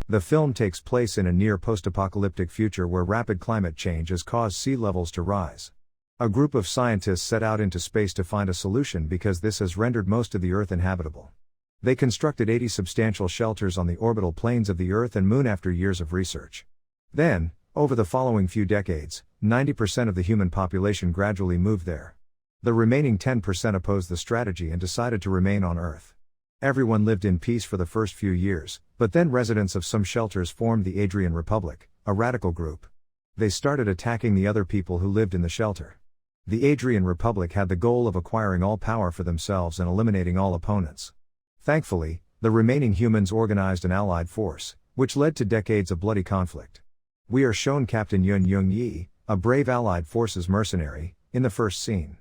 The film takes place in a near post-apocalyptic future where rapid climate change has caused sea levels to rise. A group of scientists set out into space to find a solution because this has rendered most of the Earth inhabitable. They constructed 80 substantial shelters on the orbital planes of the Earth and Moon after years of research. Then, over the following few decades, 90% of the human population gradually moved there. The remaining 10% opposed the strategy and decided to remain on Earth. Everyone lived in peace for the first few years, but then residents of some shelters formed the Adrian Republic, a radical group. They started attacking the other people who lived in the shelter. The Adrian Republic had the goal of acquiring all power for themselves and eliminating all opponents. Thankfully, the remaining humans organized an allied force, which led to decades of bloody conflict. We are shown Captain Yun Young Yi, a brave allied forces mercenary, in the first scene.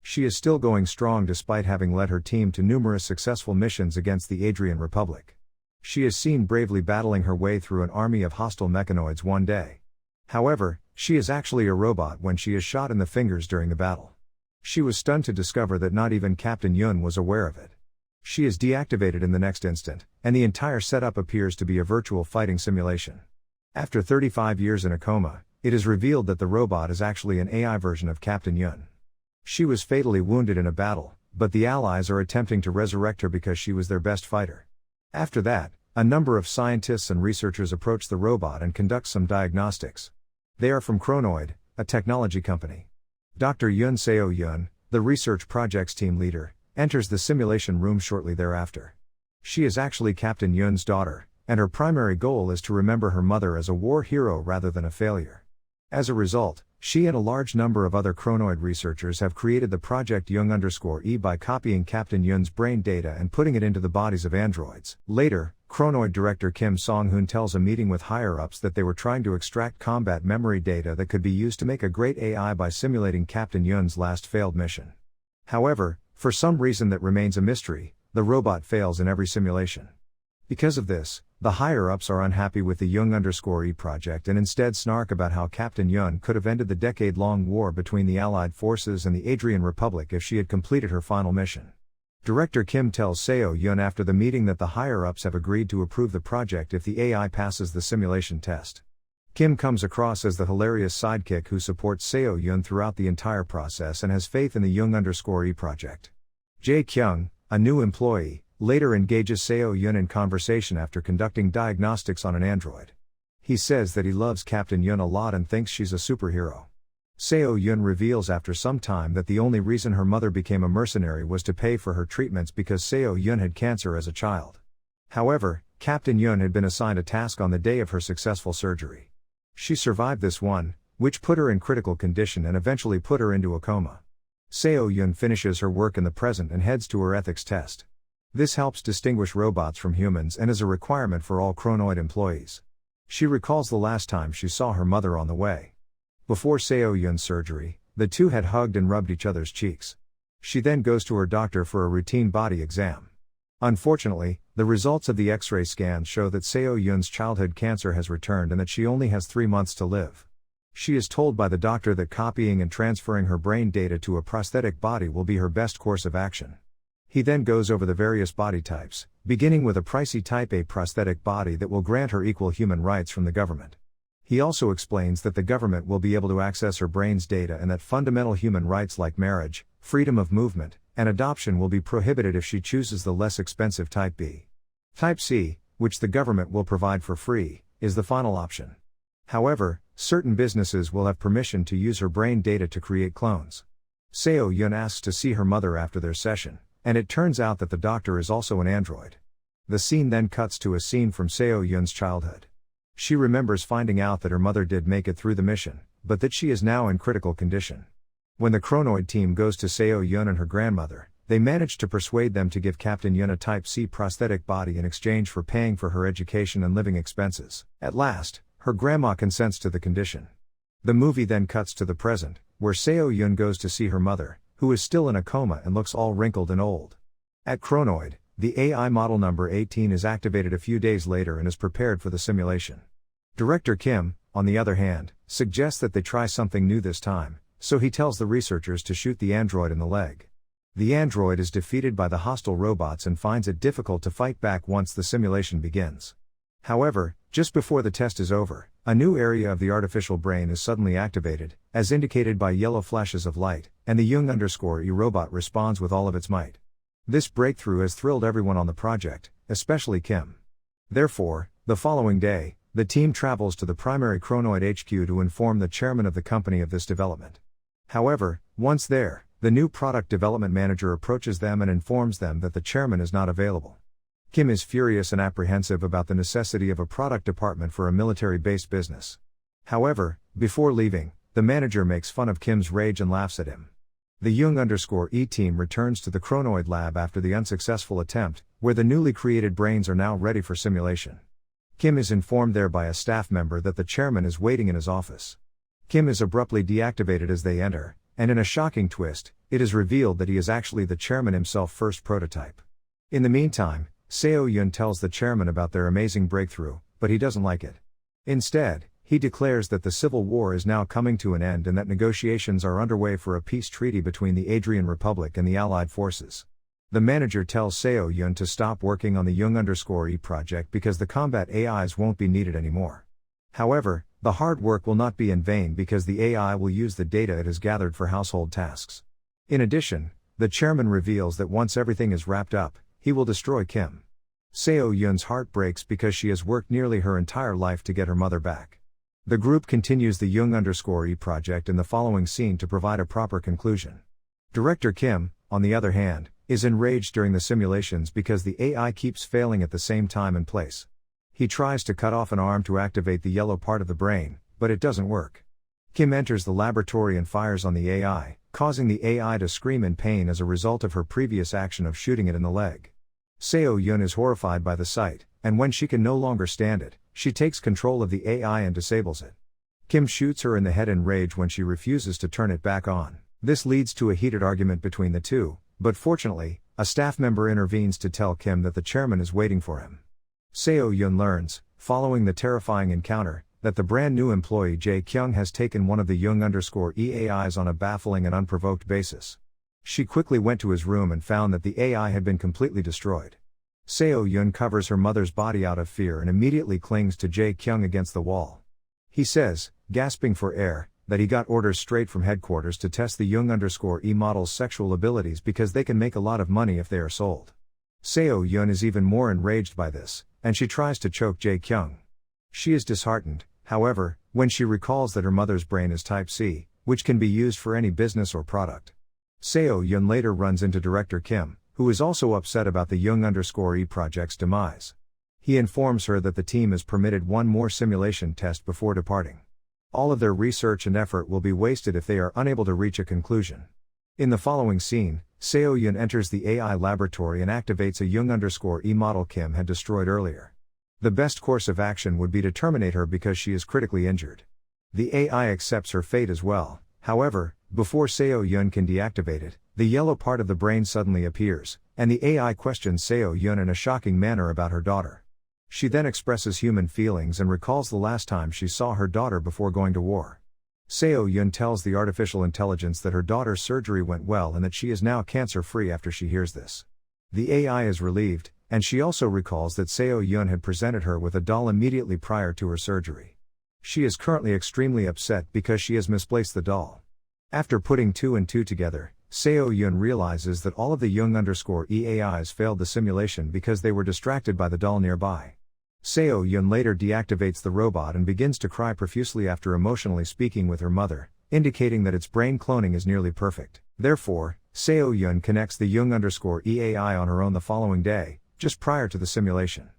She is still going strong despite having led her team to numerous successful missions against the Adrian Republic. She is seen bravely battling her way through an army of hostile mechanoids one day. However, she is actually a robot when she is shot in the fingers during the battle. She was stunned to discover that not even Captain Yun was aware of it. She is deactivated in the next instant, and the entire setup appears to be a virtual fighting simulation. After 35 years in a coma, it is revealed that the robot is actually an AI version of Captain Yun. She was fatally wounded in a battle, but the Allies are attempting to resurrect her because she was their best fighter. After that, a number of scientists and researchers approach the robot and conduct some diagnostics. They are from Chronoid, a technology company. Dr. Yun Seo Yun, the research project's team leader, enters the simulation room shortly thereafter. She is actually Captain Yun's daughter, and her primary goal is to remember her mother as a war hero rather than a failure. As a result, she and a large number of other Chronoid researchers have created the Project Young_E by copying Captain Yun's brain data and putting it into the bodies of androids. Later, Chronoid director Kim Song-hoon tells a meeting with higher-ups that they were trying to extract combat memory data that could be used to make a great AI by simulating Captain Yun's last failed mission. However, for some reason that remains a mystery, the robot fails in every simulation. Because of this, the higher-ups are unhappy with the Young_E project and instead snark about how Captain Yun could have ended the decade-long war between the Allied forces and the Adrian Republic if she had completed her final mission. Director Kim tells Seo Yun after the meeting that the higher-ups have agreed to approve the project if the AI passes the simulation test. Kim comes across as the hilarious sidekick who supports Seo Yun throughout the entire process and has faith in the Young_E project. Jae Kyung, a new employee, later engages Seo Yun in conversation after conducting diagnostics on an android. He says that he loves Captain Yun a lot and thinks she's a superhero. Seo Yun reveals after some time that the only reason her mother became a mercenary was to pay for her treatments because Seo Yun had cancer as a child. However, Captain Yun had been assigned a task on the day of her successful surgery. She survived this one, which put her in critical condition and eventually put her into a coma. Seo Yun finishes her work in the present and heads to her ethics test. This helps distinguish robots from humans and is a requirement for all Chronoid employees. She recalls the last time she saw her mother on the way. Before Seo Yun's surgery, the two had hugged and rubbed each other's cheeks. She then goes to her doctor for a routine body exam. Unfortunately, the results of the X-ray scans show that Seo Yun's childhood cancer has returned and that she only has 3 months to live. She is told by the doctor that copying and transferring her brain data to a prosthetic body will be her best course of action. He then goes over the various body types, beginning with a pricey Type A prosthetic body that will grant her equal human rights from the government. He also explains that the government will be able to access her brain's data and that fundamental human rights like marriage, freedom of movement, and adoption will be prohibited if she chooses the less expensive Type B. Type C, which the government will provide for free, is the final option. However, certain businesses will have permission to use her brain data to create clones. Seo Yun asks to see her mother after their session, and it turns out that the doctor is also an android. The scene then cuts to a scene from Seo Yun's childhood. She remembers finding out that her mother did make it through the mission, but that she is now in critical condition. When the Chronoid team goes to Seo Yun and her grandmother, they manage to persuade them to give Captain Yun a Type C prosthetic body in exchange for paying for her education and living expenses. At last, her grandma consents to the condition. The movie then cuts to the present, where Seo Yun goes to see her mother, who is still in a coma and looks all wrinkled and old. At Chronoid, the AI model number 18 is activated a few days later and is prepared for the simulation. Director Kim, on the other hand, suggests that they try something new this time, so he tells the researchers to shoot the android in the leg. The android is defeated by the hostile robots and finds it difficult to fight back once the simulation begins. However, just before the test is over, a new area of the artificial brain is suddenly activated, as indicated by yellow flashes of light, and the Jung_E robot responds with all of its might. This breakthrough has thrilled everyone on the project, especially Kim. Therefore, the following day, the team travels to the primary Chronoid HQ to inform the chairman of the company of this development. However, once there, the new product development manager approaches them and informs them that the chairman is not available. Kim is furious and apprehensive about the necessity of a product department for a military-based business. However, before leaving, the manager makes fun of Kim's rage and laughs at him. The Jung_E team returns to the Chronoid lab after the unsuccessful attempt, where the newly created brains are now ready for simulation. Kim is informed there by a staff member that the chairman is waiting in his office. Kim is abruptly deactivated as they enter, and in a shocking twist, it is revealed that he is actually the chairman himself, first prototype. In the meantime, Seo-Yun tells the chairman about their amazing breakthrough, but he doesn't like it. Instead, he declares that the civil war is now coming to an end and that negotiations are underway for a peace treaty between the Adrian Republic and the Allied forces. The manager tells Seo-Yun to stop working on the Jung_E project because the combat AIs won't be needed anymore. However, the hard work will not be in vain because the AI will use the data it has gathered for household tasks. In addition, the chairman reveals that once everything is wrapped up, he will destroy Kim. Seo-Yun's heart breaks because she has worked nearly her entire life to get her mother back. The group continues the Jung_E project in the following scene to provide a proper conclusion. Director Kim, on the other hand, is enraged during the simulations because the AI keeps failing at the same time and place. He tries to cut off an arm to activate the yellow part of the brain, but it doesn't work. Kim enters the laboratory and fires on the AI, causing the AI to scream in pain as a result of her previous action of shooting it in the leg. Seo-Yun is horrified by the sight, and when she can no longer stand it, she takes control of the AI and disables it. Kim shoots her in the head in rage when she refuses to turn it back on. This leads to a heated argument between the two, but fortunately, a staff member intervenes to tell Kim that the chairman is waiting for him. Seo-Yun learns, following the terrifying encounter, that the brand new employee Jae-kyung has taken one of the Jung_E AIs on a baffling and unprovoked basis. She quickly went to his room and found that the AI had been completely destroyed. Seo-Yun covers her mother's body out of fear and immediately clings to Jae-kyung against the wall. He says, gasping for air, that he got orders straight from headquarters to test the Jung_E model's sexual abilities because they can make a lot of money if they are sold. Seo-Yun is even more enraged by this, and she tries to choke Jae-kyung. She is disheartened, however, when she recalls that her mother's brain is Type C, which can be used for any business or product. Seo-Yun later runs into Director Kim, who is also upset about the Jung_E project's demise. He informs her that the team is permitted one more simulation test before departing. All of their research and effort will be wasted if they are unable to reach a conclusion. In the following scene, Seo-Yun enters the AI laboratory and activates a Jung_E model Kim had destroyed earlier. The best course of action would be to terminate her because she is critically injured. The AI accepts her fate as well. However, before Seo-Yun can deactivate it, the yellow part of the brain suddenly appears, and the AI questions Seo-Yun in a shocking manner about her daughter. She then expresses human feelings and recalls the last time she saw her daughter before going to war. Seo-Yun tells the artificial intelligence that her daughter's surgery went well and that she is now cancer-free after she hears this. The AI is relieved, and she also recalls that Seo-Yun had presented her with a doll immediately prior to her surgery. She is currently extremely upset because she has misplaced the doll. After putting two and two together, Seo-Yun realizes that all of the Jung_E AIs failed the simulation because they were distracted by the doll nearby. Seo-Yun later deactivates the robot and begins to cry profusely after emotionally speaking with her mother, indicating that its brain cloning is nearly perfect. Therefore, Seo-Yun connects the Jung_E AI on her own the following day, just prior to the simulation.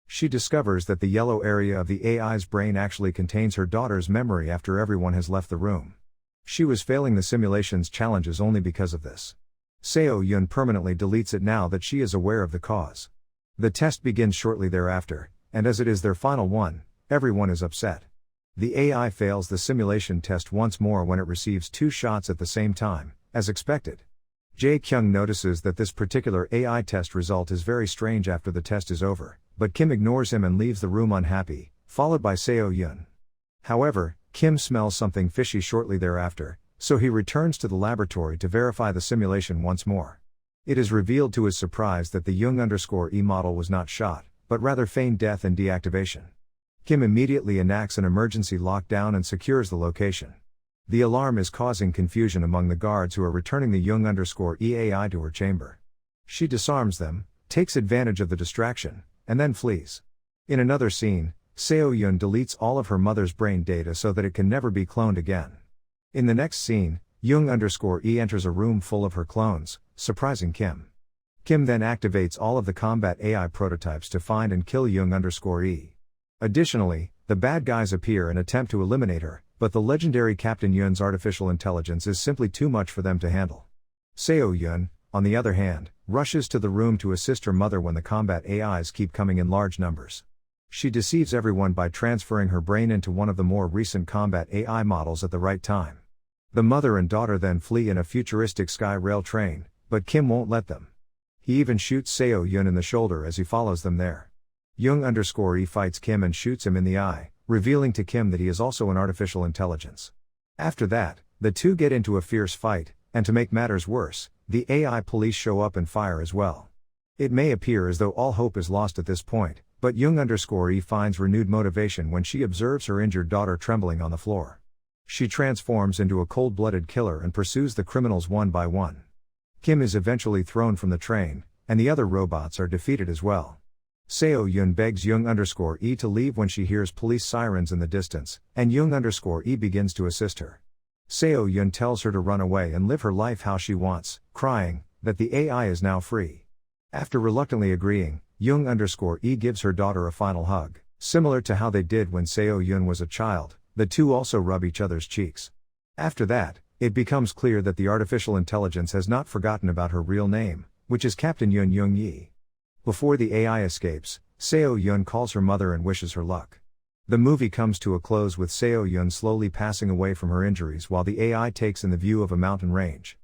She discovers that the yellow area of the AI's brain actually contains her daughter's memory after everyone has left the room. She was failing the simulation's challenges only because of this. Seo-Yun permanently deletes it now that she is aware of the cause. The test begins shortly thereafter, and as it is their final one, everyone is upset. The AI fails the simulation test once more when it receives two shots at the same time, as expected. Jae-kyung notices that this particular AI test result is very strange after the test is over, but Kim ignores him and leaves the room unhappy, followed by Seo-Yun. However, Kim smells something fishy shortly thereafter, so he returns to the laboratory to verify the simulation once more. It is revealed to his surprise that the Jung_E model was not shot, but rather feign death and deactivation. Kim immediately enacts an emergency lockdown and secures the location. The alarm is causing confusion among the guards who are returning the Young_EAI to her chamber. She disarms them, takes advantage of the distraction, and then flees. In another scene, Seo-Yun deletes all of her mother's brain data so that it can never be cloned again. In the next scene, Young_E enters a room full of her clones, surprising Kim. Kim then activates all of the combat AI prototypes to find and kill Young_E. Additionally, the bad guys appear and attempt to eliminate her, but the legendary Captain Yun's artificial intelligence is simply too much for them to handle. Seo-Yun, on the other hand, rushes to the room to assist her mother when the combat AIs keep coming in large numbers. She deceives everyone by transferring her brain into one of the more recent combat AI models at the right time. The mother and daughter then flee in a futuristic sky rail train, but Kim won't let them. He even shoots Seo-Yun in the shoulder as he follows them there. Young_E fights Kim and shoots him in the eye, revealing to Kim that he is also an artificial intelligence. After that, the two get into a fierce fight, and to make matters worse, the AI police show up and fire as well. It may appear as though all hope is lost at this point, but Young_E finds renewed motivation when she observes her injured daughter trembling on the floor. She transforms into a cold-blooded killer and pursues the criminals one by one. Kim is eventually thrown from the train, and the other robots are defeated as well. Seo-Yun begs Young_E to leave when she hears police sirens in the distance, and Young_E begins to assist her. Seo-Yun tells her to run away and live her life how she wants, crying that the AI is now free. After reluctantly agreeing, Young_E gives her daughter a final hug. Similar to how they did when Seo-Yun was a child, the two also rub each other's cheeks. After that, it becomes clear that the artificial intelligence has not forgotten about her real name, which is Captain Yun Young-Yi. Before the AI escapes, Seo-Yun calls her mother and wishes her luck. The movie comes to a close with Seo-Yun slowly passing away from her injuries while the AI takes in the view of a mountain range.